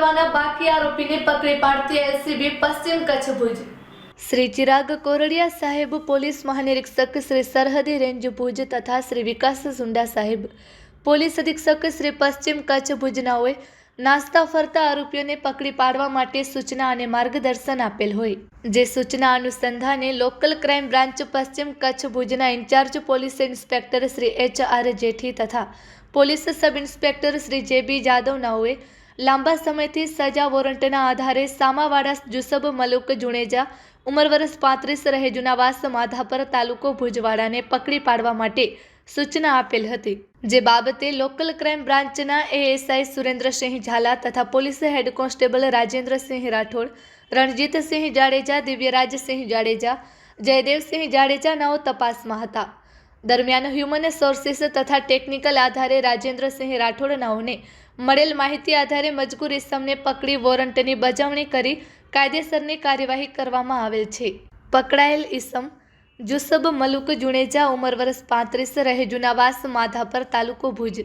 પાડવાના બાકી આરોપીને પકડી પાડતી એલસીબી પશ્ચિમ કચ્છ ભુજ। શ્રી ચિરાગ કોરડિયા સાહેબ પોલીસ મહાનિરીક્ષક શ્રી સરહદી રેન્જ ભુજ તથા શ્રી વિકાસ ઝુંડા સાહેબ પોલીસ અધિક્ષક શ્રી પશ્ચિમ કચ્છ ભુજનાઓએ નાસ્તા ફરતા આરોપીઓને પકડી પાડવા માટે સૂચના અને માર્ગદર્શન આપેલ હોય, જે સૂચના અનુસંધાને લોકલ ક્રાઇમ બ્રાન્ચ પશ્ચિમ કચ્છ ભુજના incharge police inspector Shri HR Jethi તથા police sub inspector Shri JB Jadav નાઓએ લાંબા સમયથી સજા વોરંટના આધારે સામાવાડા જુસબ મલુક જુણેજા ઉંમર વર્ષ 35 રહે જુનાવાસ માધાપર તાલુકો ભુજવાડાને પકડી પાડવા માટે સૂચના આપેલ હતી, જે બાબતે લોકલ ક્રાઇમ બ્રાન્ચના ASI સુરેન્દ્રસિંહ ઝાલા તથા police head constable Rajendrasinh Rathod, Ranjitsinh Jadeja, Divyarajsinh Jadeja, Jaydevsinh Jadeja નાઓ તપાસમાં હતા। દરમિયાન હ્યુમન સોર્સિસ તથા ટેકનિકલ આધારે રાજેન્દ્રસિંહ રાઠોડ નાઓને મળેલ માહિતી આધારે મજકૂર ઇસમને પકડી વોરંટની બજાવણી કરી કાયદેસરની કાર્યવાહી કરવામાં આવેલ છે। પકડાયેલ ઇસમ જુસબ મલુક જુણેજા ઉંમર વર્ષ 35 રહે જુનાવાસ માધાપર તાલુકો ભુજ।